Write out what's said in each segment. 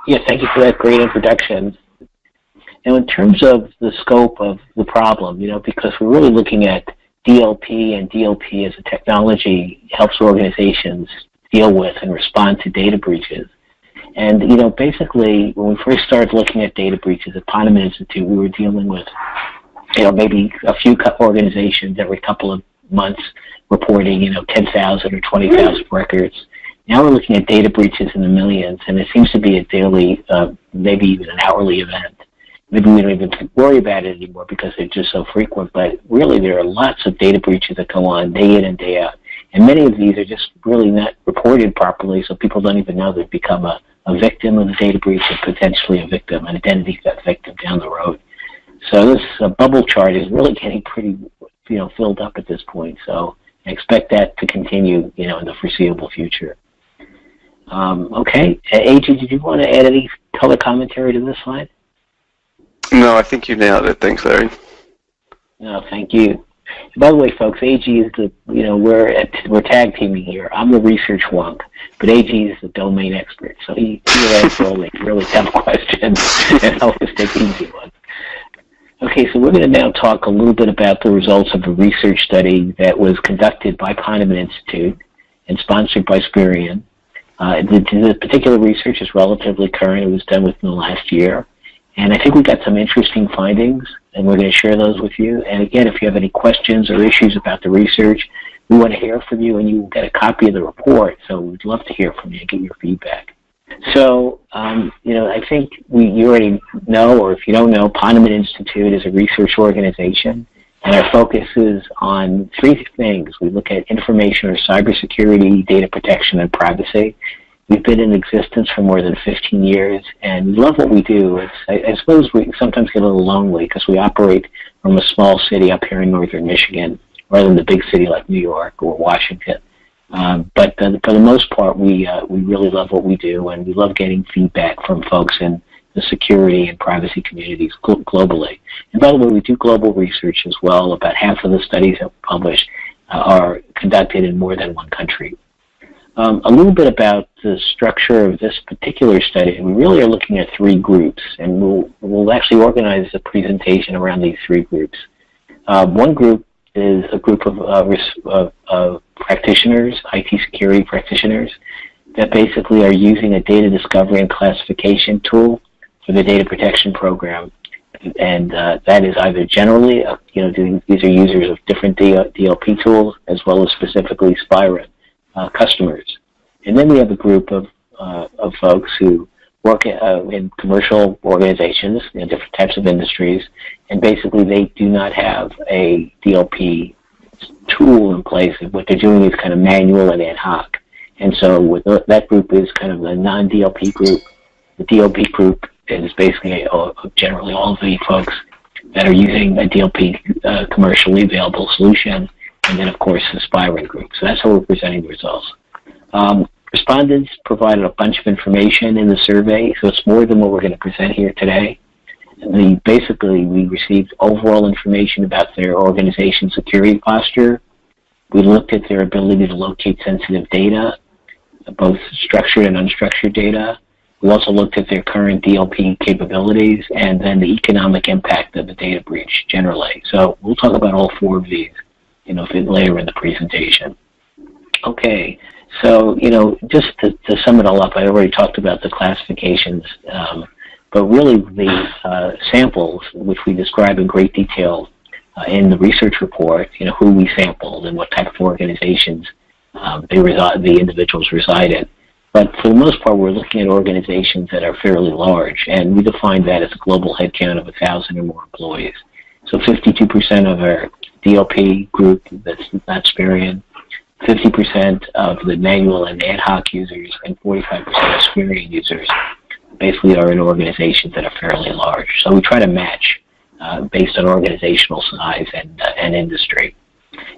Yeah, thank you for that great introduction. Now, in terms of the scope of the problem, because we're really looking at DLP, and DLP as a technology helps organizations deal with and respond to data breaches. And, basically, when we first started looking at data breaches at Ponemon Institute, we were dealing with, maybe a few organizations every couple of months reporting, 10,000 or 20,000 records. Now we're looking at data breaches in the millions, and it seems to be a daily, maybe even an hourly event. Maybe we don't even worry about it anymore because they're just so frequent, but really there are lots of data breaches that go on day in and day out. And many of these are just really not reported properly, so people don't even know they've become a victim of the data breach and potentially a victim, an identity theft victim down the road. So this bubble chart is really getting pretty, filled up at this point. So I expect that to continue, in the foreseeable future. Okay, AG, did you want to add any color commentary to this slide? No, I think you nailed it. Thanks, Larry. No, thank you. By the way, folks, AG is the, we're tag teaming here. I'm the research wonk, but AG is the domain expert. So he will answer all the really tough questions and I'll just take the easy ones. Okay, so we're going to now talk a little bit about the results of a research study that was conducted by Ponemon Institute and sponsored by Spirion. The particular research is relatively current. It was done within the last year. And I think we got some interesting findings, and we're going to share those with you. And again, if you have any questions or issues about the research, we want to hear from you, and you will get a copy of the report. So we'd love to hear from you and get your feedback. So, I think you already know, or if you don't know, Ponemon Institute is a research organization, and our focus is on three things. We look at information or cybersecurity, data protection, and privacy. We've been in existence for more than 15 years, and we love what we do. I suppose we sometimes get a little lonely because we operate from a small city up here in northern Michigan, rather than the big city like New York or Washington. But for the most part, we really love what we do, and we love getting feedback from folks in the security and privacy communities globally. And by the way, we do global research as well. About half of the studies that we publish are conducted in more than one country. A little bit about the structure of this particular study. We really are looking at three groups, and we'll actually organize a presentation around these three groups. One group is a group of practitioners, IT security practitioners, that basically are using a data discovery and classification tool for the data protection program. And that is either generally, these are users of different DLP tools, as well as specifically Spirion customers. And then we have a group of folks who work in commercial organizations in different types of industries, and basically they do not have a DLP tool in place. What they're doing is kind of manual and ad hoc. And so that group is kind of the non-DLP group. The DLP group is basically generally all of the folks that are using a DLP commercially available solution, and then of course the Spirion group. So that's how we're presenting the results. Respondents provided a bunch of information in the survey, so it's more than what we're going to present here today. Basically, we received overall information about their organization's security posture. We looked at their ability to locate sensitive data, both structured and unstructured data. We also looked at their current DLP capabilities, and then the economic impact of the data breach generally. So we'll talk about all four of these, later in the presentation. Okay, so, just to sum it all up, I already talked about the classifications, but really the samples, which we describe in great detail in the research report, who we sampled and what type of organizations the individuals reside in. But for the most part, we're looking at organizations that are fairly large, and we define that as a global headcount of 1,000 or more employees. So 52% of our DLP group, that's not Spirion, 50% of the manual and ad hoc users, and 45% of Spirion users basically are in organizations that are fairly large. So we try to match based on organizational size and industry.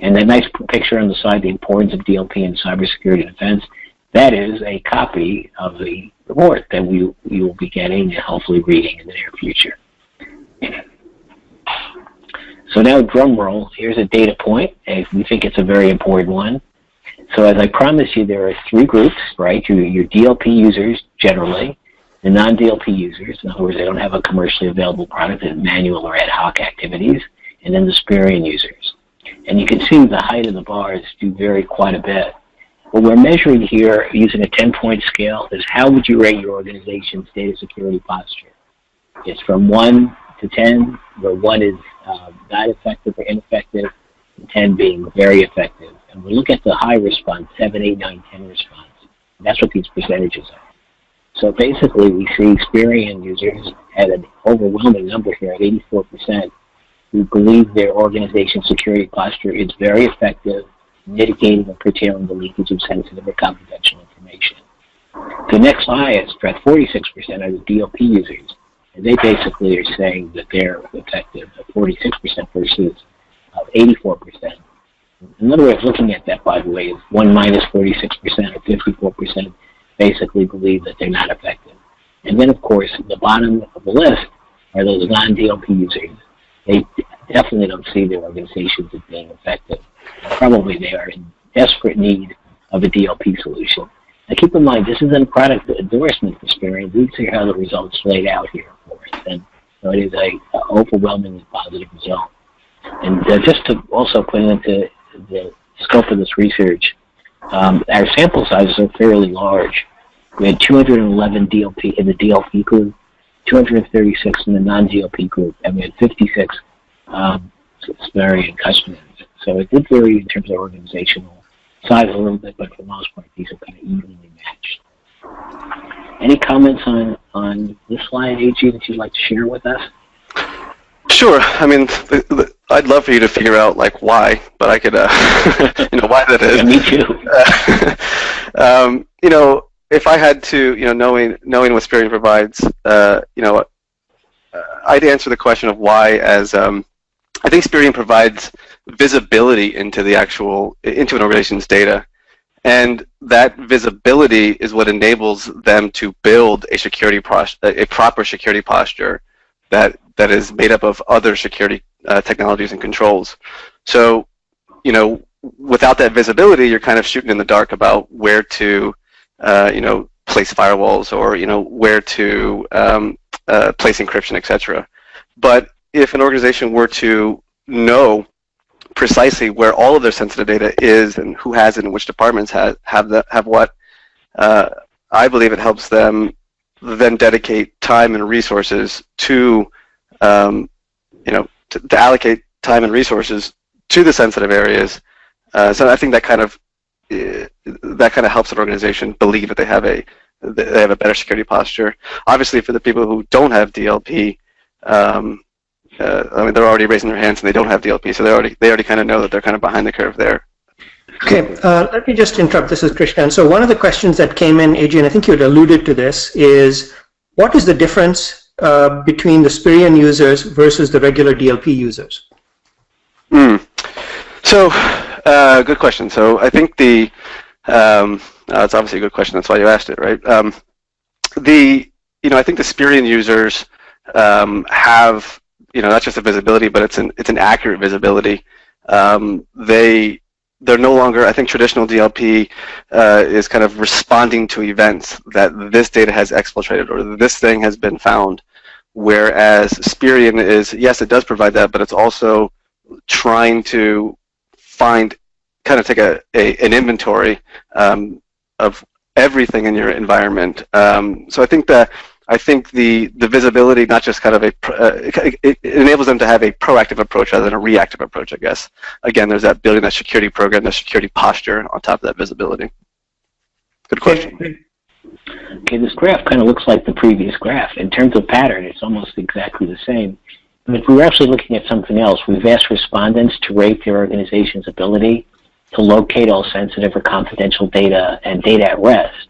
And that nice picture on the side, the importance of DLP in cybersecurity defense, that is a copy of the report that we will be getting and hopefully reading in the near future. So now, drum roll, here's a data point. We think it's a very important one. So as I promised you, there are three groups, right? Your DLP users generally, the non-DLP users, in other words, they don't have a commercially available product, it's manual or ad hoc activities, and then the Spirion users. And you can see the height of the bars do vary quite a bit. What we're measuring here using a 10-point scale is how would you rate your organization's data security posture? It's from 1 to 10, where 1 is not effective or ineffective, and 10 being very effective. And we look at the high response, 7, 8, 9, 10 response. And that's what these percentages are. So basically, we see Spirion users at an overwhelming number here at 84% who believe their organization's security posture is very effective, mitigating or curtailing the leakage of sensitive or confidential information. The next highest, at 46%, are the DLP users. And they basically are saying that they're effective at 46% versus 84%. Another way of looking at that, by the way, is 1 minus 46% or 54% basically believe that they're not effective. And then, of course, at the bottom of the list are those non-DLP users. They definitely don't see their organizations as being effective. Probably they are in desperate need of a DLP solution. Now keep in mind, this isn't a product endorsement for Spirion. These are how the results laid out here for us. And so it is an overwhelmingly positive result. And just to also put into the scope of this research, our sample sizes are fairly large. We had 211 DLP in the DLP group, 236 in the non-DLP group, and we had 56 Spirion customers. So it did vary in terms of organizational size a little bit, but for the most part, these are kind of evenly matched. Any comments on this slide, AG, that you'd like to share with us? Sure. I mean, I'd love for you to figure out like why, but I could, why that is. Yeah, me too. If I had to, knowing what Spirion provides, I'd answer the question of why as I think Spirion provides visibility into into an organization's data, and that visibility is what enables them to build a proper security posture that is made up of other security technologies and controls. So, without that visibility, you're kind of shooting in the dark about where to, place firewalls or, where to place encryption, etc. But if an organization were to know precisely where all of their sensitive data is and who has it and which departments have what, I believe it helps them then dedicate time and resources to allocate time and resources to the sensitive areas. So I think that kind of helps an organization believe that they have a better security posture. Obviously, for the people who don't have DLP, they're already raising their hands and they don't have DLP, so they already kind of know that they're kind of behind the curve there. Okay, let me just interrupt. This is Krishnan. So one of the questions that came in, AG, and I think you had alluded to this, is what is the difference between the Spirion users versus the regular DLP users? So, good question. So I think it's obviously a good question. That's why you asked it, right? I think the Spirion users have, not just a visibility, but it's an accurate visibility. They're no longer, I think traditional DLP is kind of responding to events that this data has exfiltrated or this thing has been found, whereas Spirion is, yes, it does provide that, but it's also trying to take an inventory of everything in your environment. So I think the visibility, not just kind of it enables them to have a proactive approach rather than a reactive approach, I guess. Again, there's that building that security program, that security posture on top of that visibility. Good question. Okay, this graph kind of looks like the previous graph. In terms of pattern, it's almost exactly the same. But if we were actually looking at something else, we've asked respondents to rate their organization's ability to locate all sensitive or confidential data and data at rest.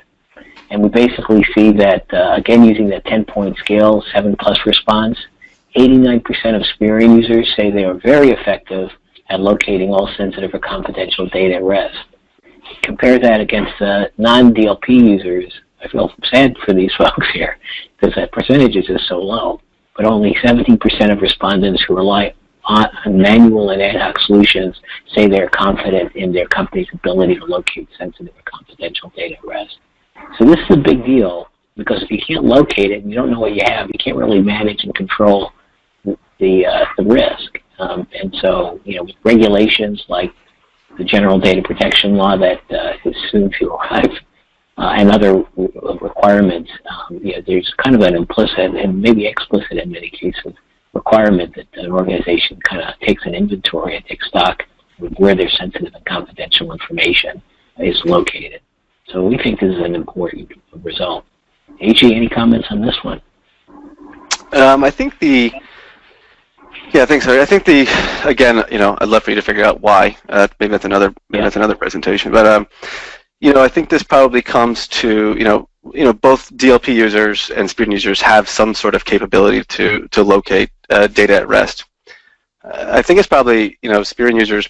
And we basically see that, again, using that 10-point scale, 7+ response, 89% of Spirion users say they are very effective at locating all sensitive or confidential data at rest. Compare that against non-DLP users. I feel sad for these folks here because that percentage is just so low. But only 17% of respondents who rely on manual and ad hoc solutions say they're confident in their company's ability to locate sensitive or confidential data at rest. So this is a big deal, because if you can't locate it and you don't know what you have, you can't really manage and control the risk. And so, with regulations like the General Data Protection Law that is soon to arrive, and other requirements, there's kind of an implicit and maybe explicit in many cases requirement that an organization kind of takes an inventory and takes stock of where their sensitive and confidential information is located. So we think this is an important result. AG, any comments on this one? I think thanks, Harry. I think again, I'd love for you to figure out why. Maybe that's another presentation. But I think this probably comes to both DLP users and Spirion users have some sort of capability to locate data at rest. I think it's probably Spirion users.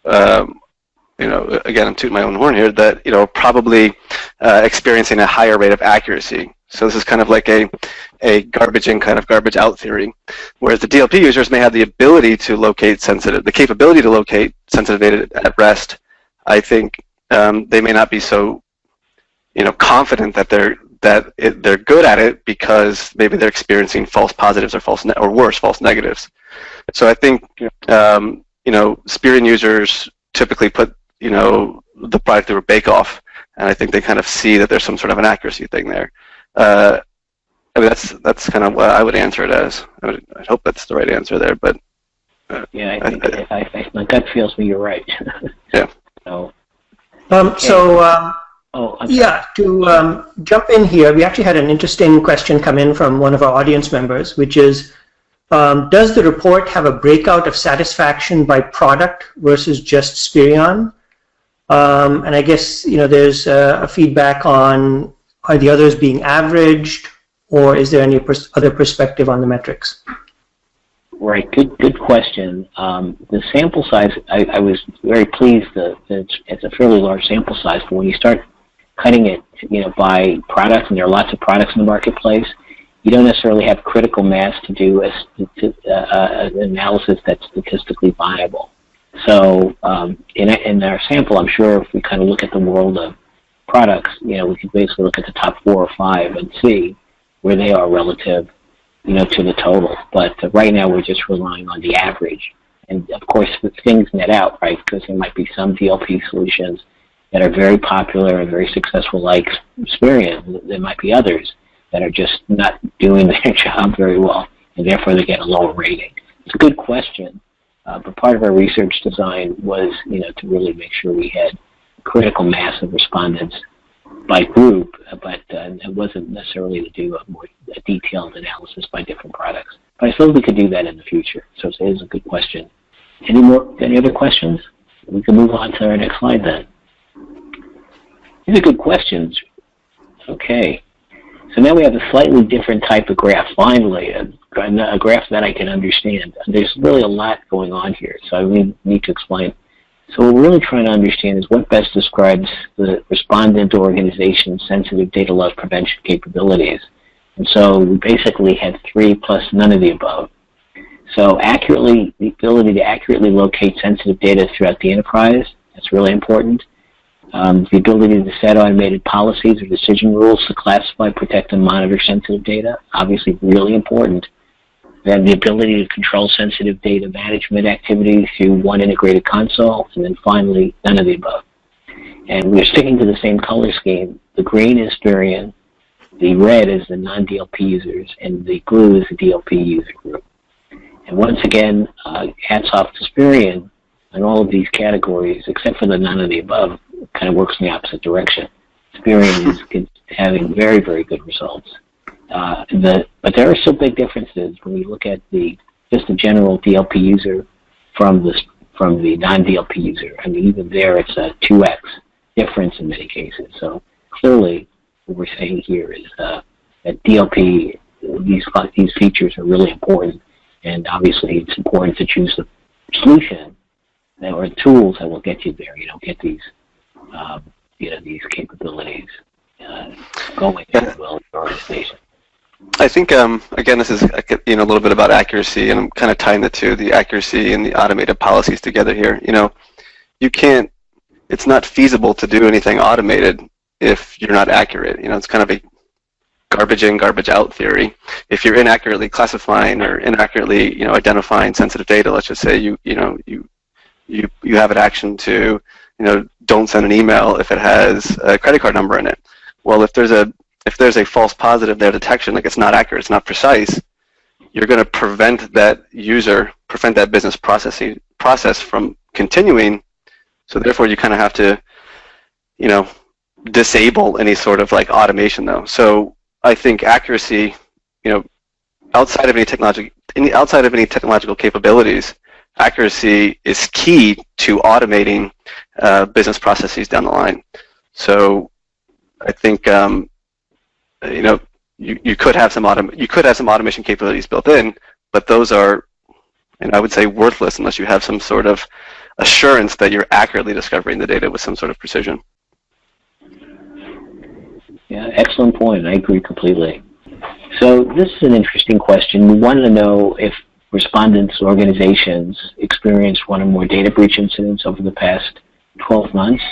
Again, I'm tooting my own horn here, that probably experiencing a higher rate of accuracy. So this is kind of like a garbage in, kind of garbage out theory, whereas the DLP users may have the ability to locate the capability to locate sensitive data at rest. I think they may not be so confident that they're good at it, because maybe they're experiencing false positives or worse, false negatives. So I think Spirion users typically put the product through a bake-off, and I think they kind of see that there's some sort of an accuracy thing there. I mean, that's kind of what I would answer it as. I hope that's the right answer there, but yeah, I think my gut feels me you're right. Yeah. So. Yeah, to jump in here, we actually had an interesting question come in from one of our audience members, which is, does the report have a breakout of satisfaction by product versus just Spirion? And I guess there's a feedback on, are the others being averaged, or is there any other perspective on the metrics? Right, good question. The sample size, I was very pleased that it's a fairly large sample size, but when you start cutting it, by products, and there are lots of products in the marketplace, you don't necessarily have critical mass to do an analysis that's statistically viable. So in our sample, I'm sure if we kind of look at the world of products, we can basically look at the top 4 or 5 and see where they are relative, to the total. But right now we're just relying on the average. And of course, things net out, right? Because there might be some DLP solutions that are very popular and very successful, like Spirion. There might be others that are just not doing their job very well, and therefore they get a lower rating. It's a good question, but part of our research design was, to really make sure we had critical mass of respondents by group, but it wasn't necessarily to do a detailed analysis by different products. But I suppose we could do that in the future. So it is a good question. Any other questions? We can move on to our next slide then. These are good questions. Okay. So now we have a slightly different type of graph, finally, a graph that I can understand. There's really a lot going on here, so I need to explain. So what we're really trying to understand is what best describes the respondent organization's sensitive data loss prevention capabilities. And so we basically had 3 plus none of the above. So the ability to accurately locate sensitive data throughout the enterprise, that's really important. The ability to set automated policies or decision rules to classify, protect, and monitor sensitive data, obviously really important. Then the ability to control sensitive data management activities through one integrated console, and then finally, none of the above. And we're sticking to the same color scheme. The green is Spirion, the red is the non-DLP users, and the blue is the DLP user group. And once again, hats off to Spirion on all of these categories, except for the none of the above. It kind of works in the opposite direction. Spirion is having very, very good results. But there are still big differences when you look at just the general DLP user from the non-DLP user. I mean, even there it's a 2x difference in many cases. So clearly, what we're saying here is that DLP, these features are really important, and obviously it's important to choose the solution or tools that will get you there. You don't get these these capabilities going as well in your organization. I think, again, this is a little bit about accuracy, and I'm kind of tying the accuracy and the automated policies together here. It's not feasible to do anything automated if you're not accurate. It's kind of garbage in, garbage out theory. If you're inaccurately classifying or inaccurately, identifying sensitive data, let's just say you have an action to, don't send an email if it has a credit card number in it. Well, if there's a false positive there detection, like it's not accurate, it's not precise, you're going to prevent that business process from continuing. So therefore, you kind of have to, disable any sort of like automation though. So I think accuracy, outside of any technological capabilities, accuracy is key to automating business processes down the line. So I think you could have some automation capabilities built in, but those are, I would say, worthless unless you have some sort of assurance that you're accurately discovering the data with some sort of precision. Yeah, excellent point. I agree completely. So this is an interesting question. We wanted to know if respondents' organizations experienced one or more data breach incidents over the past 12 months.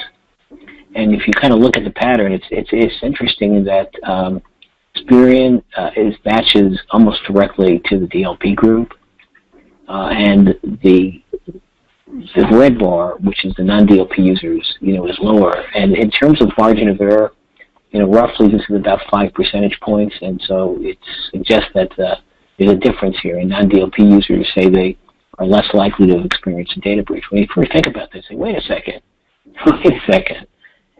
And if you kind of look at the pattern, it's interesting that Spirion matches almost directly to the DLP group, and the red bar, which is the non-DLP users, is lower. And in terms of margin of error, roughly this is about 5 percentage points, and so it suggests that there's a difference here. And non-DLP users say they are less likely to have experienced a data breach. When you first think about this, say, wait a second.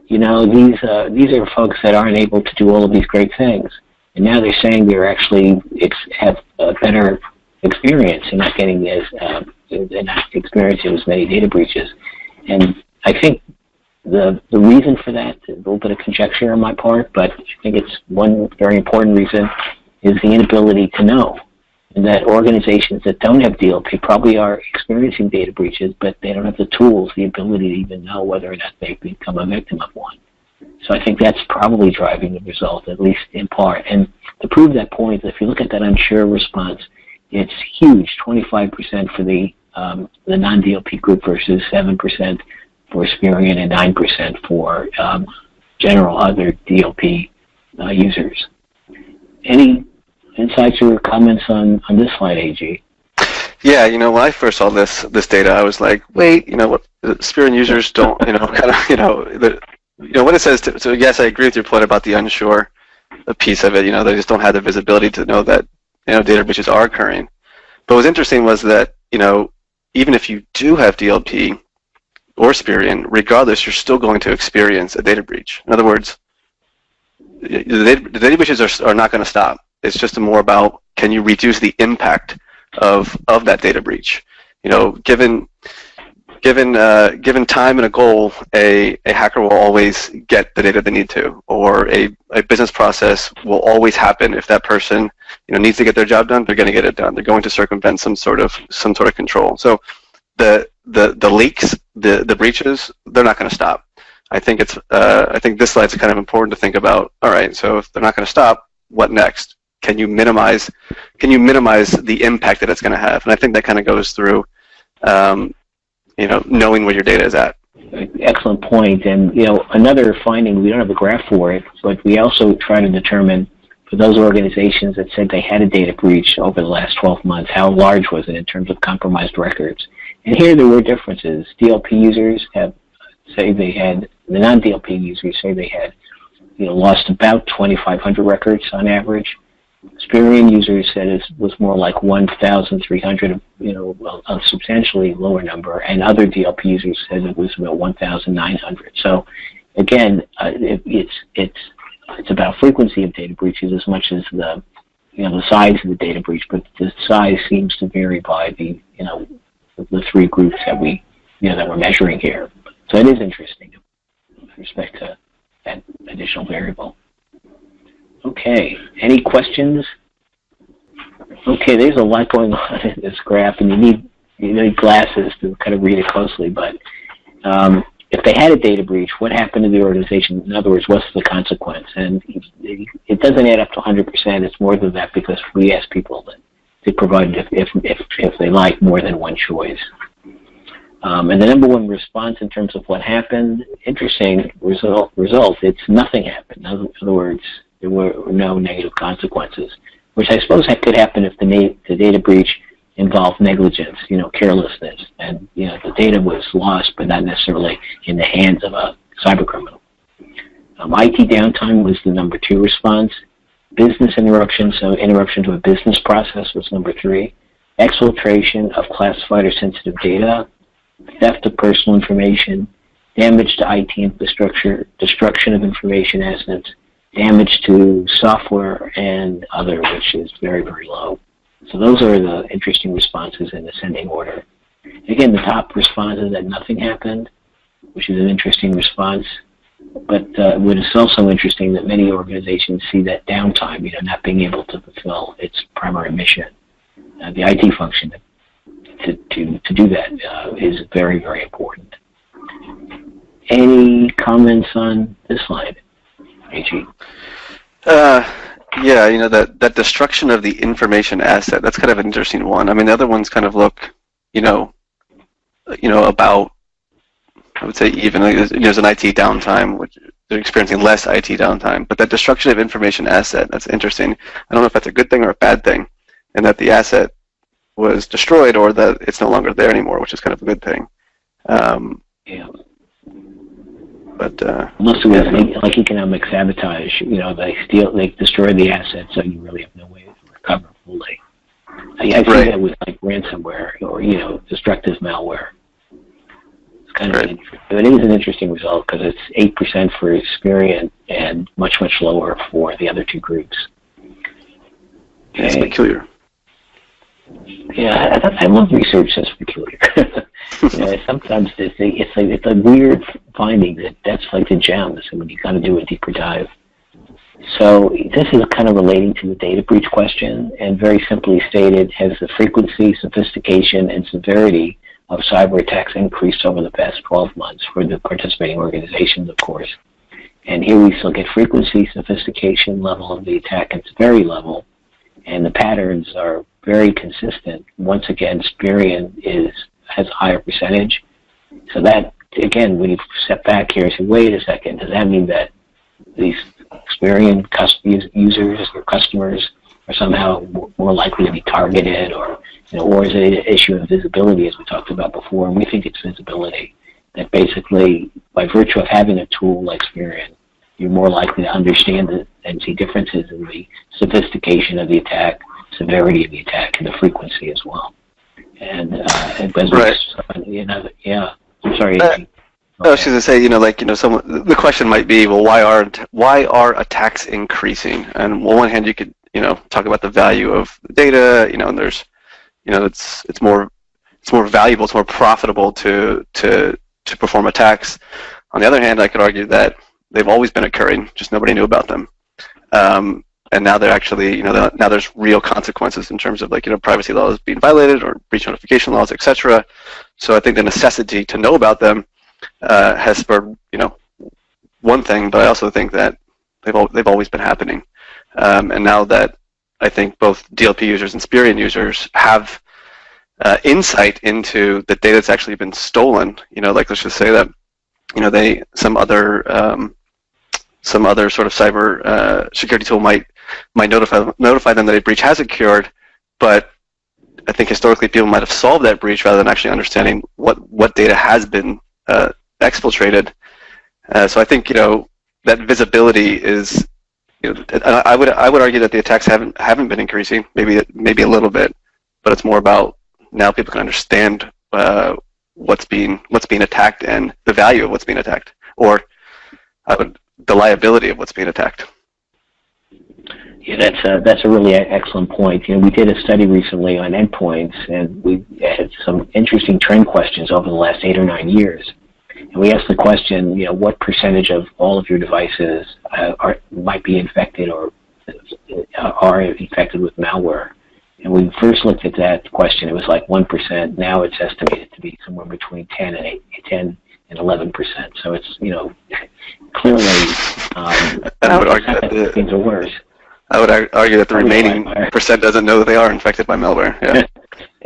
These are folks that aren't able to do all of these great things, and now they're saying they're actually have a better experience and not getting they're not experiencing as many data breaches. And I think the reason for that, a little bit of conjecture on my part, but I think it's one very important reason, is the inability to know. And that organizations that don't have DLP probably are experiencing data breaches, but they don't have the tools, the ability to even know whether or not they've become a victim of one. So I think that's probably driving the result, at least in part. And to prove that point, if you look at that unsure response, it's huge, 25% for the non-DLP group versus 7% for Spirion and 9% for general other DLP users. Any insights or comments on this slide, AG? Yeah, when I first saw this data, I was like, wait, what Spirion users don't, what it says. So yes, I agree with your point about the unsure piece of it. They just don't have the visibility to know that data breaches are occurring. But what's interesting was that even if you do have DLP or Spirion, regardless, you're still going to experience a data breach. In other words, the data breaches are not going to stop. It's just more about, can you reduce the impact of that data breach? Given time and a goal, a hacker will always get the data they need to, or a business process will always happen. If that person needs to get their job done, they're going to get it done. They're going to circumvent some sort of control. So the leaks, the breaches, they're not going to stop. I think this slide's kind of important to think about. All right, so if they're not going to stop, what next? Can you minimize the impact that it's going to have? And I think that kind of goes through knowing where your data is at. Excellent point. And another finding, we don't have a graph for it, but we also try to determine for those organizations that said they had a data breach over the last 12 months, how large was it in terms of compromised records? And here there were differences. DLP users say they had, the non-DLP users say they had lost about 2,500 records on average. Spirion users said it was more like 1,300, a substantially lower number, and other DLP users said it was about 1,900. So again, it's about frequency of data breaches as much as the size of the data breach, but the size seems to vary by the three groups that we're measuring here. So it is interesting with respect to that additional variable. Okay, any questions? Okay, there's a lot going on in this graph, and you need glasses to kind of read it closely. But if they had a data breach, what happened to the organization? In other words, what's the consequence? And it doesn't add up to 100%. It's more than that because we ask people to provide, if they like, more than one choice. And the number one response in terms of what happened, interesting result, it's nothing happened. In other words, there were no negative consequences, which I suppose that could happen if the data breach involved negligence, carelessness, and the data was lost, but not necessarily in the hands of a cyber criminal. IT downtime was the number 2 response. Business interruption, so interruption to a business process, was number 3. Exfiltration of classified or sensitive data, theft of personal information, damage to IT infrastructure, destruction of information assets, damage to software, and other, which is very, very low. So those are the interesting responses in ascending order. Again, the top response is that nothing happened, which is an interesting response. But what is also interesting that many organizations see that downtime, not being able to fulfill its primary mission, the IT function to do that is very, very important. Any comments on this slide, AG? Yeah, that destruction of the information asset, that's kind of an interesting one. I mean, the other ones kind of look, about, I would say even, there's an IT downtime, which they're experiencing less IT downtime, but that destruction of information asset, that's interesting. I don't know if that's a good thing or a bad thing, and that the asset was destroyed or that it's no longer there anymore, which is kind of a good thing. Yeah. But unless it was like economic sabotage, they destroy the asset, so you really have no way to recover fully. I see that with like ransomware or destructive malware. It's kind of interesting. But it is an interesting result because it's 8% for Spirion and much, much lower for the other 2 groups. Okay. It's peculiar. Yeah, I love research that's peculiar. Sometimes it's a weird finding that's like the gems, and when you kind of do a deeper dive. So this is kind of relating to the data breach question, and very simply stated, has the frequency, sophistication, and severity of cyber attacks increased over the past 12 months for the participating organizations, of course. And here we look at frequency, sophistication, level of the attack, and severity level, and the patterns are very consistent. Once again, Spirion has a higher percentage. So that, again, when you step back here and say, wait a second, does that mean that these Spirion users or customers are somehow more likely to be targeted, or is it an issue of visibility, as we talked about before? And we think it's visibility, that basically, by virtue of having a tool like Spirion, you're more likely to understand it and see differences in the sophistication of the attack, severity of the attack, and the frequency as well. And right. Yeah. I'm sorry. I was just going to say, the question might be, well, why are attacks increasing? And on one hand, you could, talk about the value of the data, and there's, it's more valuable, it's more profitable to perform attacks. On the other hand, I could argue that they've always been occurring, just nobody knew about them. And now they're actually, now there's real consequences in terms of privacy laws being violated or breach notification laws, etc. So I think the necessity to know about them has spurred, one thing, but I also think that they've always been happening. And now that I think both DLP users and Spirion users have insight into the data that's actually been stolen, let's just say that, some other sort of cyber security tool might notify them that a breach has occurred, but I think historically people might have solved that breach rather than actually understanding what data has been exfiltrated. So I think that visibility is, I would argue that the attacks haven't been increasing, maybe a little bit, but it's more about now people can understand what's being attacked and the value of what's being attacked, or the liability of what's being attacked. Yeah, that's a really excellent point. We did a study recently on endpoints, and we had some interesting trend questions over the last 8 or 9 years. And we asked the question, what percentage of all of your devices might be infected or are infected with malware? And when we first looked at that question, it was like 1%. Now it's estimated to be somewhere between 10 and 11%. So it's clearly I would argue that things are worse. I would argue that the remaining percent doesn't know that they are infected by malware. Yeah.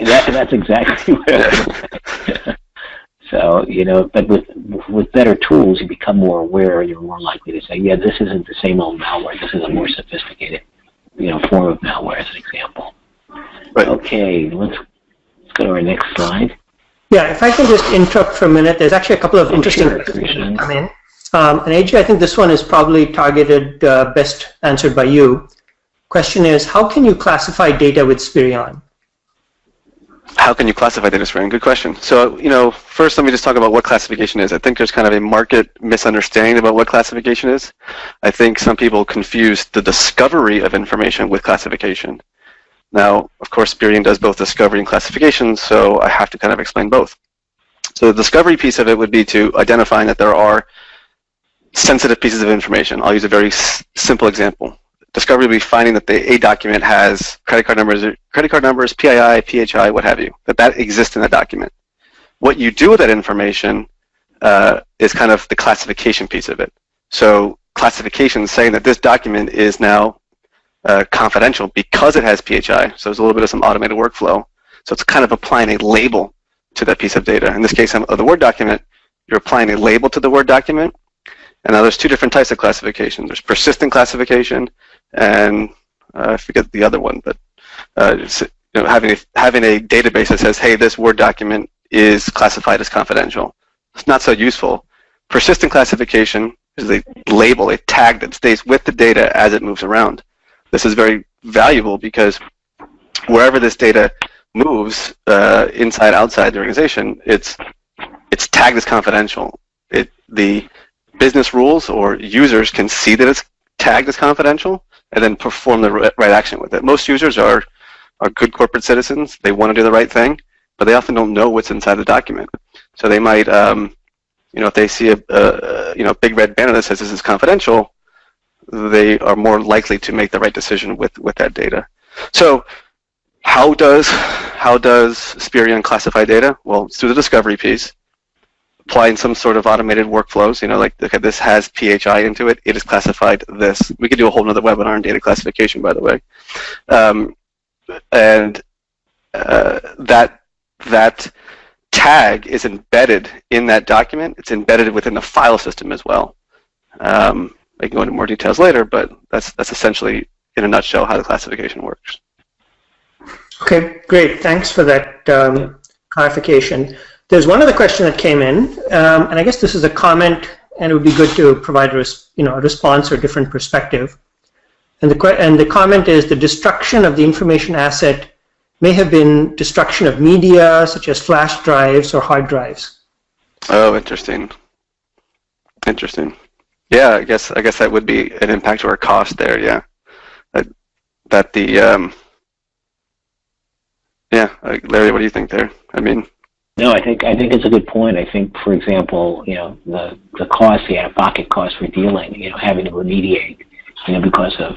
That's exactly what So, but with better tools, you become more aware. You're more likely to say, yeah, this isn't the same old malware. This is a more sophisticated, form of malware, as an example. Right. Okay, let's go to our next slide. Yeah, if I can just interrupt for a minute, there's actually a couple of interesting questions that come in. And AG, I think this one is probably targeted, best answered by you. Question is, how can you classify data with Spirion? How can you classify data stream? Good question. So, first let me just talk about what classification is. I think there's kind of a market misunderstanding about what classification is. I think some people confuse the discovery of information with classification. Now, of course, Spirion does both discovery and classification, so I have to kind of explain both. So the discovery piece of it would be to identifying that there are sensitive pieces of information. I'll use a very simple example. Discovery would be finding that a document has credit card numbers, PII, PHI, what have you, that exists in that document. What you do with that information is kind of the classification piece of it. So classification is saying that this document is now confidential because it has PHI. So there's a little bit of some automated workflow. So it's kind of applying a label to that piece of data. In this case of the Word document, you're applying a label to the Word document. And now there's two different types of classification. There's persistent classification, and I forget the other one, but having a database that says, hey, this Word document is classified as confidential. It's not so useful. Persistent classification is a label, a tag that stays with the data as it moves around. This is very valuable because wherever this data moves, inside, outside the organization, it's tagged as confidential. The business rules or users can see that it's tagged as confidential and then perform the right action with it. Most users are good corporate citizens. They want to do the right thing, but they often don't know what's inside the document. So they might, if they see a big red banner that says this is confidential, they are more likely to make the right decision with that data. So how does Spirion classify data? Well, it's through the discovery piece, applying some sort of automated workflows, like, okay, this has PHI into it, it is classified this. We could do a whole nother webinar on data classification, by the way. That tag is embedded in that document. It's embedded within the file system as well. I can go into more details later, but that's essentially, in a nutshell, how the classification works. Okay, great. Thanks for that clarification. There's one other question that came in, and I guess this is a comment, and it would be good to provide a response or a different perspective. And the comment is, the destruction of the information asset may have been destruction of media, such as flash drives or hard drives. Oh, interesting. Interesting. Yeah, I guess that would be an impact or a cost there. Yeah, Larry, what do you think there? I mean. No, I think it's a good point. I think, for example, the cost, the out-of-pocket cost for dealing, having to remediate, because of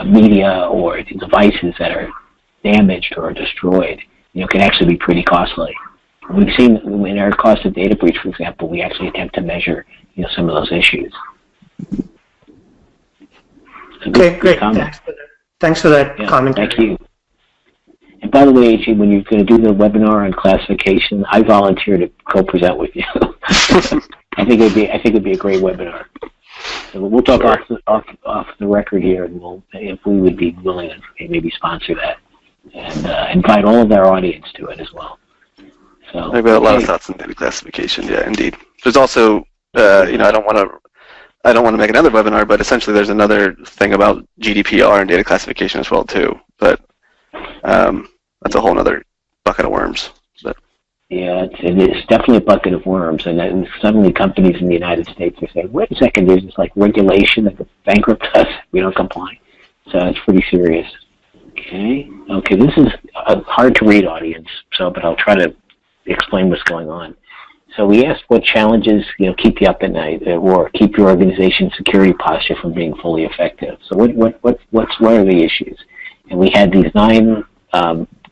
media or devices that are damaged or destroyed, can actually be pretty costly. We've seen in our cost of data breach, for example, we actually attempt to measure, some of those issues. Okay, great. Thanks for that comment. Thank you. And by the way, AG, when you're going to do the webinar on classification, I volunteer to co-present with you. I think it'd be a great webinar. So we'll talk off the record here, and if we would be willing to maybe sponsor that and invite all of our audience to it as well. So I've got a lot of thoughts on data classification. Yeah, indeed. There's also, I don't want to make another webinar, but essentially there's another thing about GDPR and data classification as well too. But that's a whole other bucket of worms. But. Yeah, it's definitely a bucket of worms, and then suddenly companies in the United States are saying, "Wait a second, there's this regulation that could bankrupt us if we don't comply." So it's pretty serious. Okay, this is a hard to read, audience. But I'll try to explain what's going on. So we asked what challenges keep you up at night or keep your organization's security posture from being fully effective. So what are the issues? And we had these 9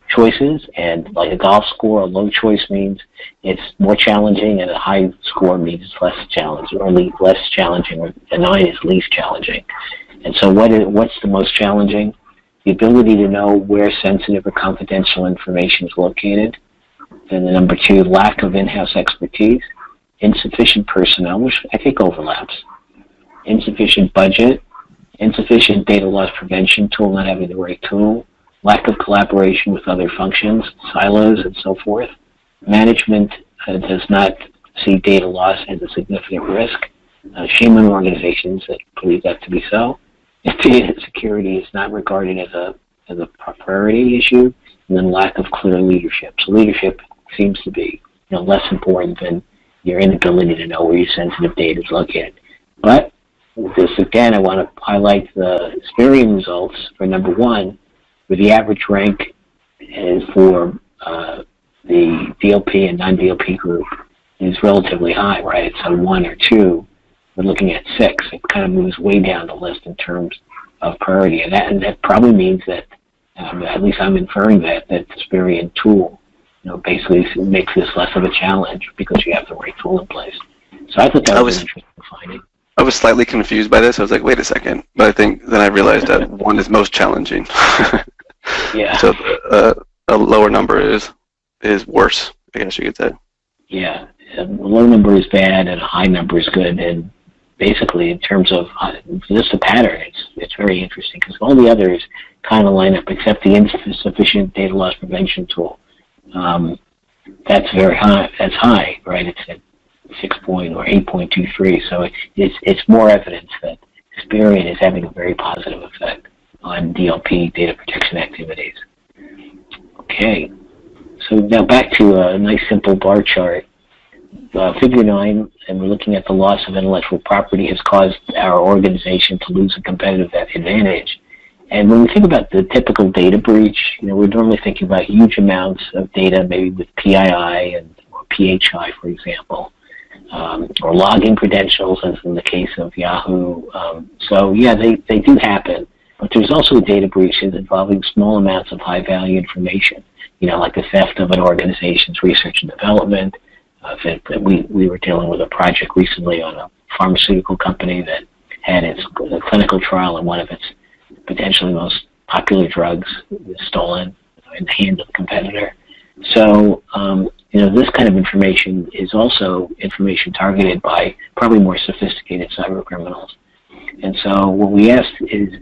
choices, and like a golf score, a low choice means it's more challenging, and a high score means it's less challenging, or less challenging, or a 9 is least challenging. And so what's the most challenging? The ability to know where sensitive or confidential information is located, Then the number 2, lack of in-house expertise, insufficient personnel, which I think overlaps, insufficient budget, insufficient data loss prevention tool, not having the right tool, lack of collaboration with other functions, silos, and so forth. Management does not see data loss as a significant risk. Shame on organizations that believe that to be so. Data security is not regarded as a priority issue, and then lack of clear leadership. So leadership seems to be less important than your inability to know where your sensitive data is located. But this again, I want to highlight the Spirion results for number 1, where the average rank is for the DLP and non-DLP group is relatively high, right? It's a 1 or 2. We're looking at 6. It kind of moves way down the list in terms of priority, and that probably means that, at least I'm inferring that the Spirion tool, basically makes this less of a challenge because you have the right tool in place. So I thought that was an interesting finding. I was slightly confused by this. I was like, wait a second. But I think then I realized that 1 is most challenging. Yeah. So a lower number is worse, I guess you could say. Yeah. A low number is bad and a high number is good. And basically, in terms of just the pattern, it's very interesting because all the others kind of line up except the insufficient data loss prevention tool. That's very high. That's high, right? It's at 6 point or 8.23. So it's more evidence that Spirion is having a very positive effect on DLP data protection activities. Okay. So now back to a nice simple bar chart. Figure 9, and we're looking at the loss of intellectual property has caused our organization to lose a competitive advantage. And when we think about the typical data breach, we're normally thinking about huge amounts of data, maybe with PII or PHI, for example, or logging credentials, as in the case of Yahoo. So yeah, they do happen. But there's also data breaches involving small amounts of high-value information, like the theft of an organization's research and development. We were dealing with a project recently on a pharmaceutical company that had its clinical trial and one of its potentially most popular drugs was stolen in the hands of a competitor. So, this kind of information is also information targeted by probably more sophisticated cyber criminals. And so what we asked is,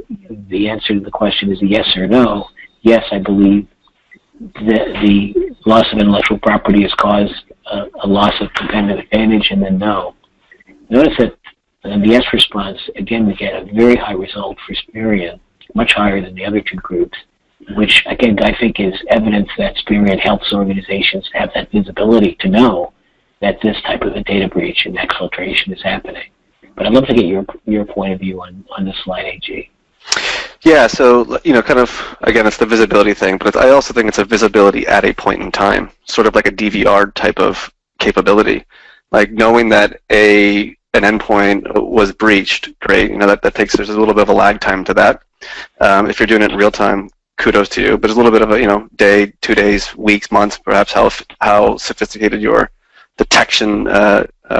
the answer to the question is a yes or no. Yes, I believe that the loss of intellectual property has caused a loss of competitive advantage, and then no. Notice that in the yes response, again, we get a very high result for Spirion, much higher than the other 2 groups, which, again, I think is evidence that Spirion helps organizations have that visibility to know that this type of a data breach and exfiltration is happening. But I'd love to get your point of view on this slide, AG. Yeah, so, kind of, again, it's the visibility thing, but I also think it's a visibility at a point in time, sort of like a DVR type of capability. Like knowing that an endpoint was breached, great, there's a little bit of a lag time to that. If you're doing it in real time, kudos to you, but there's a little bit of a, day, 2 days, weeks, months, perhaps how sophisticated your detection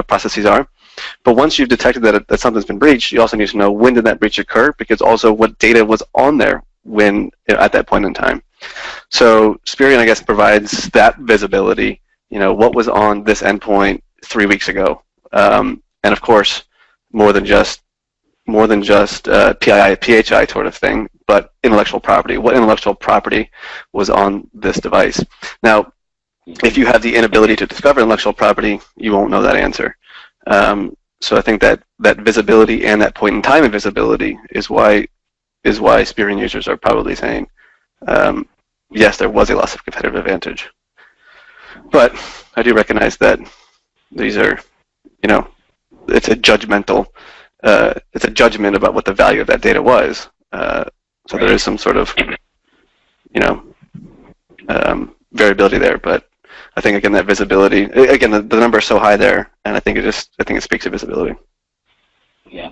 processes are. But once you've detected that something's been breached, you also need to know when did that breach occur, because also what data was on there when at that point in time. So Spirion, I guess, provides that visibility. What was on this endpoint 3 weeks ago, and of course, more than just PII, PHI sort of thing, but intellectual property. What intellectual property was on this device? Now, if you have the inability to discover intellectual property, you won't know that answer. So I think that visibility and that point in time of visibility is why Spirion users are probably saying, yes, there was a loss of competitive advantage. But I do recognize that these are, it's a judgment about what the value of that data was. So there is some sort of, variability there, but I think, again, that visibility, again, the number is so high there, and I think it speaks to visibility. Yeah.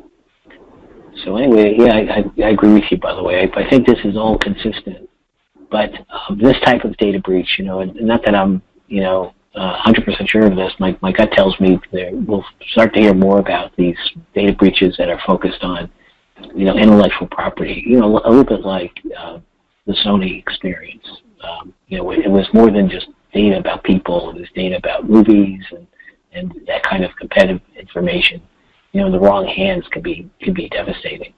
So anyway, yeah, I agree with you, by the way. I think this is all consistent. But this type of data breach, not that I'm, 100% sure of this, my gut tells me we'll start to hear more about these data breaches that are focused on, intellectual property, a little bit like the Sony experience. It was more than just data about people, there's data about movies, and that kind of competitive information. You know, in the wrong hands can be devastating.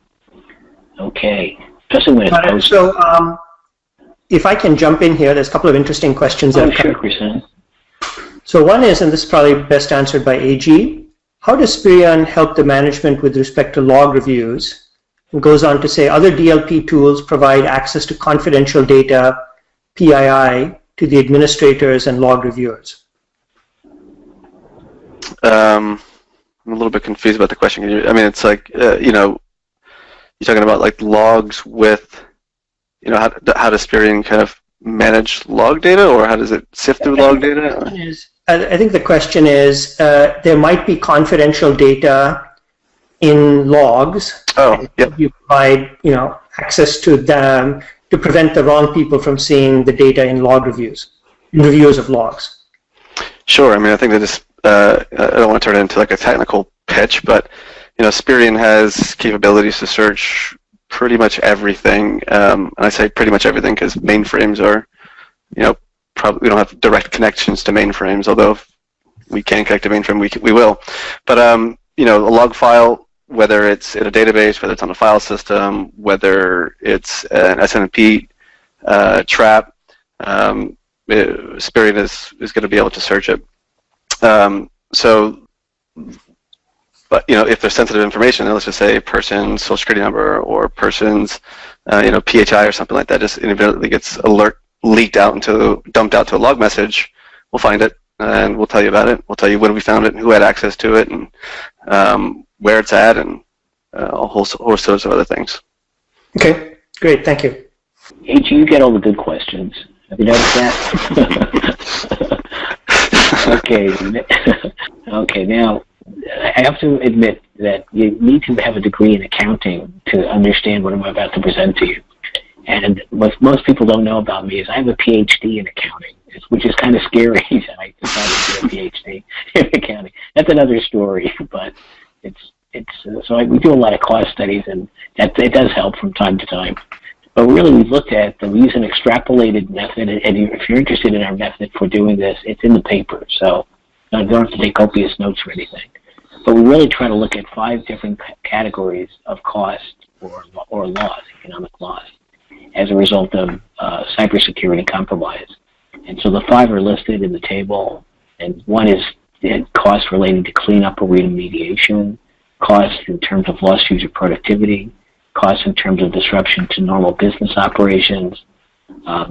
Okay, especially when it's posted. So, if I can jump in here, there's a couple of interesting questions that have come. Sure, So one is, and this is probably best answered by AG, how does Spirion help the management with respect to log reviews? It goes on to say other DLP tools provide access to confidential data, PII, to the administrators and log reviewers. I'm a little bit confused about the question. I mean, it's like, you know, you're talking about like logs with, you know, how does Spirion kind of manage log data, or how does it sift through log data? I think the question is, there might be confidential data in logs. Oh, yep. You provide, you know, access to them to prevent the wrong people from seeing the data in log reviews, in reviews of logs. Sure. I mean, I think that this, I don't want to turn it into like a technical pitch, but, you know, Spirion has capabilities to search pretty much everything. And I say pretty much everything because mainframes are, you know, probably we don't have direct connections to mainframes, although if we can connect to mainframe, we will. But, you know, a log file, whether it's in a database, whether it's on a file system, whether it's an SNMP trap, Spirion is going to be able to search it. But you know, if there's sensitive information, let's just say person's social security number or person's, you know, PHI or something like that, just inevitably gets dumped out to a log message, we'll find it and we'll tell you about it. We'll tell you when we found it and who had access to it and where it's at and a whole host of other things. Okay, great, thank you. AG, you get all the good questions. Have you noticed that? Okay, now I have to admit that you need to have a degree in accounting to understand what I'm about to present to you. And what most people don't know about me is I have a PhD in accounting, which is kind of scary that I decided to do a PhD in accounting. That's another story, but we do a lot of cost studies, and it does help from time to time. But really, we looked at we use an extrapolated method, and if you're interested in our method for doing this, it's in the paper, so you don't have to take copious notes or anything. But we really try to look at 5 different categories of cost or loss, economic loss, as a result of cybersecurity compromise. And so the 5 are listed in the table, and one is costs relating to cleanup or remediation, costs in terms of lost user productivity, costs in terms of disruption to normal business operations,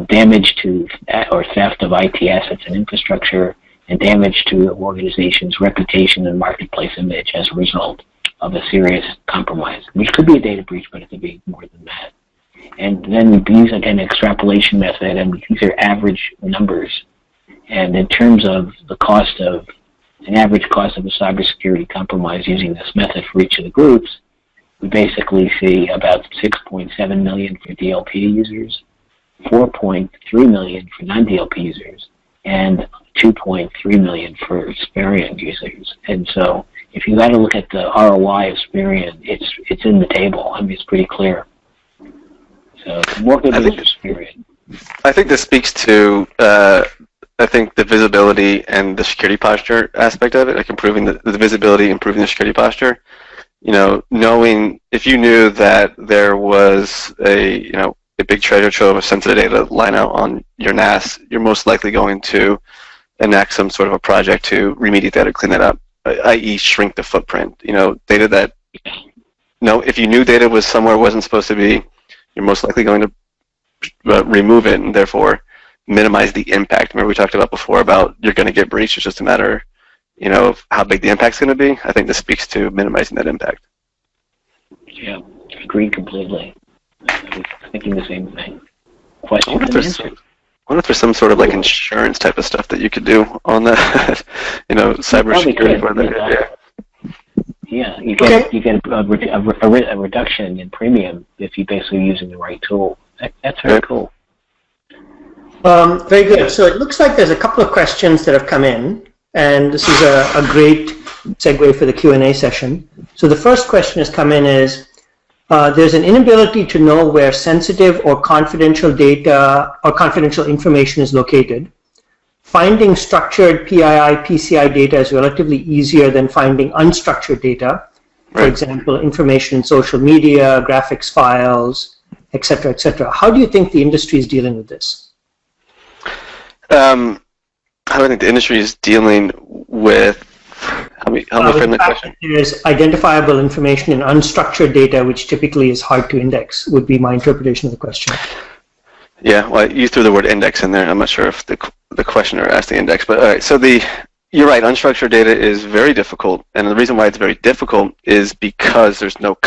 damage to or theft of IT assets and infrastructure, and damage to the organization's reputation and marketplace image as a result of a serious compromise, which could be a data breach, but it could be more than that. And then we use, again, an extrapolation method, and these are average numbers. And in terms of the cost of, an average cost of a cybersecurity compromise using this method for each of the groups, we basically see about 6.7 million for DLP users, 4.3 million for non-DLP users, and 2.3 million for Spirion users. And so if you got to look at the ROI of Spirion, it's in the table. I mean, it's pretty clear. So more good news for Spirion. I think this speaks to I think the visibility and the security posture aspect of it, like improving the visibility, improving the security posture. You know, knowing if you knew that there was a big treasure trove of sensitive data lying out on your NAS, you're most likely going to enact some sort of a project to remediate that or clean that up, i.e. shrink the footprint. You know, data that, if you knew data was somewhere it wasn't supposed to be, you're most likely going to remove it and therefore minimize the impact. Remember we talked about before about you're going to get breached, it's just a matter, of how big the impact's going to be. I think this speaks to minimizing that impact. Yeah, agreed completely. I was thinking the same thing. Question I wonder if there's some sort of like insurance type of stuff that you could do on that, cybersecurity. Yeah, you get a reduction in premium if you're basically using the right tool. That's very cool. Very good. So it looks like there's a couple of questions that have come in, and this is a great segue for the Q&A session. So the first question has come in is, there's an inability to know where sensitive or confidential data or confidential information is located. finding structured PII, PCI data is relatively easier than finding unstructured data. For example, information in social media, graphics files, et cetera, et cetera. How do you think the industry is dealing with this? How do I think the industry is dealing with, how me frame the question? There's identifiable information in unstructured data, which typically is hard to index, would be my interpretation of the question. Yeah, well, you threw the word index in there. I'm not sure if the questioner asked the index, but all right. So you're right, unstructured data is very difficult, and the reason why it's very difficult is because there's no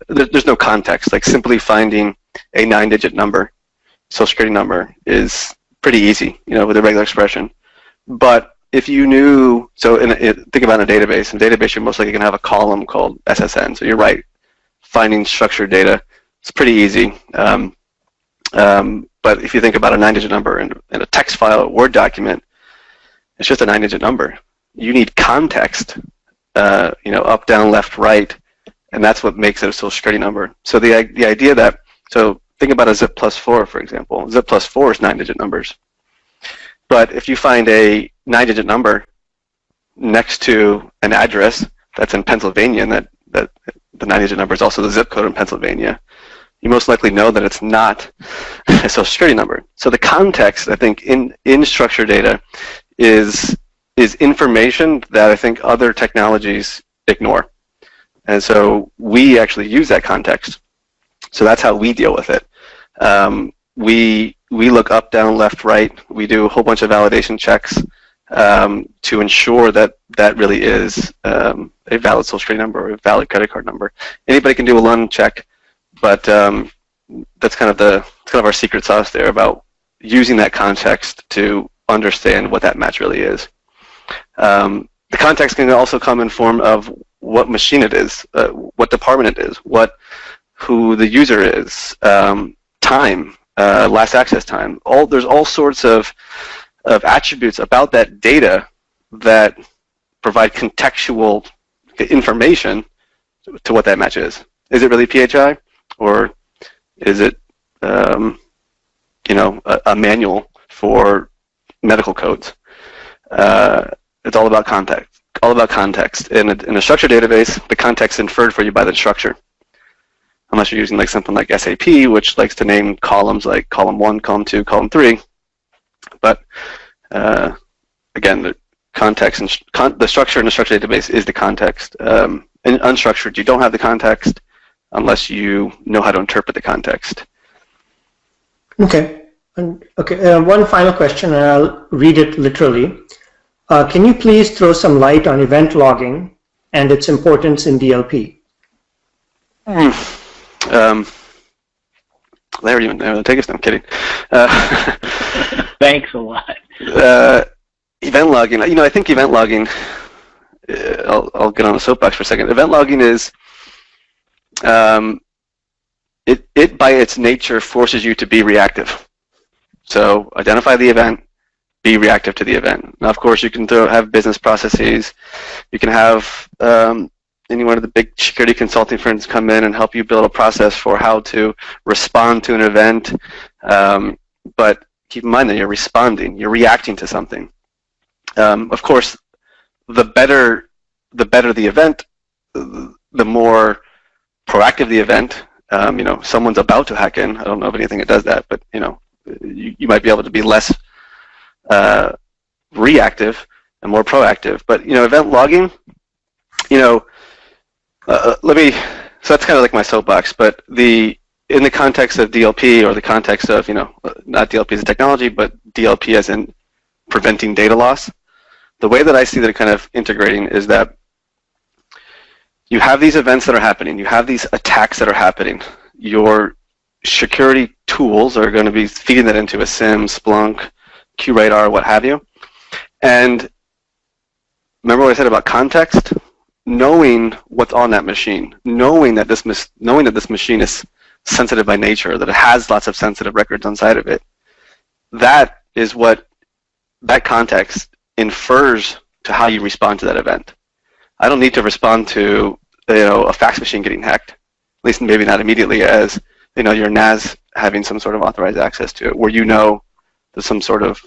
there's no context. Like simply finding a 9-digit number, social security number, is pretty easy, with a regular expression. But if you knew, so think about a database. In a database, you're most likely going to have a column called SSN. So you're right, finding structured data, it's pretty easy. But if you think about a 9-digit number in a text file, a Word document, it's just a 9-digit number. You need context, up, down, left, right, and that's what makes it a social security number. So the idea that, so think about a zip plus 4, for example. Zip plus 4 is 9-digit numbers. But if you find a 9-digit number next to an address that's in Pennsylvania, and that the 9-digit number is also the zip code in Pennsylvania, you most likely know that it's not a social security number. So the context, I think, in structured data is information that I think other technologies ignore. And so we actually use that context. So that's how we deal with it. We look up, down, left, right. We do a whole bunch of validation checks to ensure that that really is a valid social security number or a valid credit card number. Anybody can do a LUN check, but that's kind of our secret sauce there about using that context to understand what that match really is. The context can also come in form of what machine it is, what department it is, who the user is, time, last access time. There's all sorts of attributes about that data that provide contextual information to what that match is. Is it really PHI, or is it a manual for medical codes? It's all about context. All about context. In a structured database, the context is inferred for you by the structure. Unless you're using like something like SAP, which likes to name columns like column 1, column 2, column 3. But again, the context and the structure in a structured database is the context. In unstructured, you don't have the context unless you know how to interpret the context. Okay. One final question, and I'll read it literally. Can you please throw some light on event logging and its importance in DLP? Larry, you want to take us? No, I'm kidding. Thanks a lot. Event logging. I think event logging. I'll get on a soapbox for a second. Event logging is it by its nature forces you to be reactive. So identify the event, be reactive to the event. Now, of course, you can have business processes. You can have any one of the big security consulting firms come in and help you build a process for how to respond to an event. But keep in mind that you're responding, you're reacting to something. Of course, the better the event, the more proactive the event. Someone's about to hack in. I don't know of anything that does that, but you might be able to be less reactive and more proactive. But event logging, so that's kind of like my soapbox. But in the context of DLP, or the context of not DLP as a technology, but DLP as in preventing data loss, the way that I see that kind of integrating is that you have these events that are happening, you have these attacks that are happening. Your security tools are going to be feeding that into a SIEM, Splunk, QRadar, what have you. And remember what I said about context? Knowing what's on that machine, knowing that this machine is sensitive by nature, that it has lots of sensitive records inside of it, that is what that context infers to how you respond to that event. I don't need to respond to a fax machine getting hacked, at least maybe not immediately, as your NAS having some sort of authorized access to it, where to some sort of,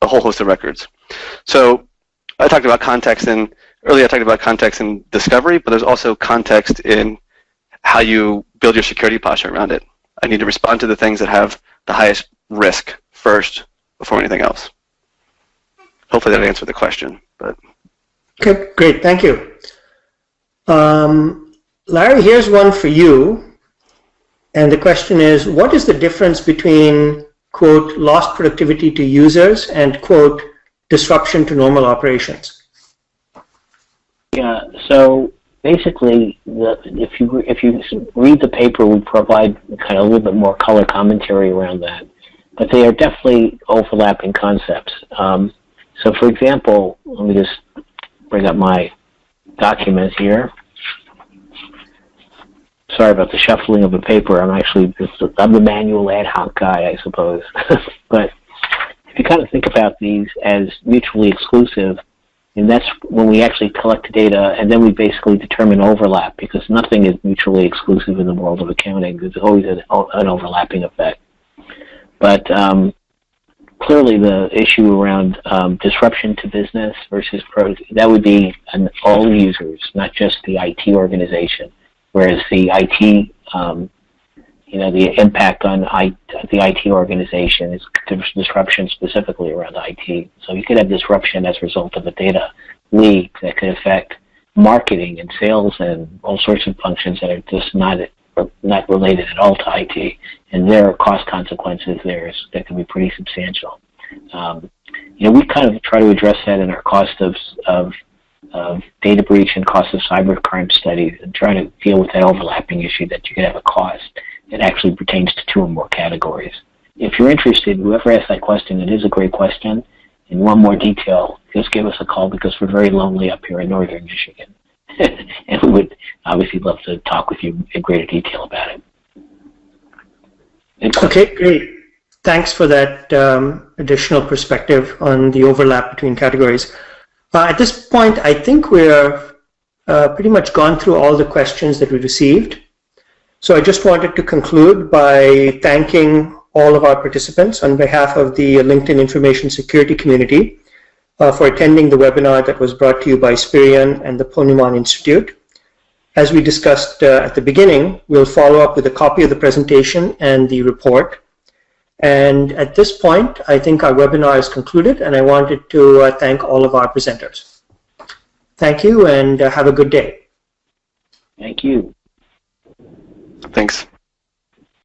a whole host of records. So I talked about context earlier I talked about context in discovery, but there's also context in how you build your security posture around it. I need to respond to the things that have the highest risk first before anything else. Hopefully that answered the question. But okay, great, thank you. Larry, here's one for you. And the question is, what is the difference between, quote, lost productivity to users and, quote, disruption to normal operations? Yeah, so basically, if you read the paper, we provide kind of a little bit more color commentary around that. But they are definitely overlapping concepts. So for example, let me just bring up my documents here. Sorry about the shuffling of the paper. I'm the manual ad hoc guy, I suppose. But if you kind of think about these as mutually exclusive, and that's when we actually collect data, and then we basically determine overlap, because nothing is mutually exclusive in the world of accounting. There's always an overlapping effect. But clearly the issue around disruption to business versus that would be all users, not just the IT organization. Whereas the IT, the impact on the IT organization is disruption specifically around IT. So you could have disruption as a result of a data leak that could affect marketing and sales and all sorts of functions that are just not related at all to IT, and there are cost consequences there that can be pretty substantial. We kind of try to address that in our cost of data breach and cost of cybercrime studies, and try to deal with that overlapping issue that you could have a cost that actually pertains to two or more categories. If you're interested, whoever asked that question, it is a great question. And one more detail, just give us a call, because we're very lonely up here in northern Michigan. And we would obviously love to talk with you in greater detail about it. Okay, great. Thanks for that additional perspective on the overlap between categories. At this point, I think we're pretty much gone through all the questions that we received. So I just wanted to conclude by thanking all of our participants on behalf of the LinkedIn Information Security community for attending the webinar that was brought to you by Spirion and the Ponemon Institute. As we discussed at the beginning, we'll follow up with a copy of the presentation and the report. And at this point, I think our webinar is concluded, and I wanted to thank all of our presenters. Thank you, and have a good day. Thank you. Thanks.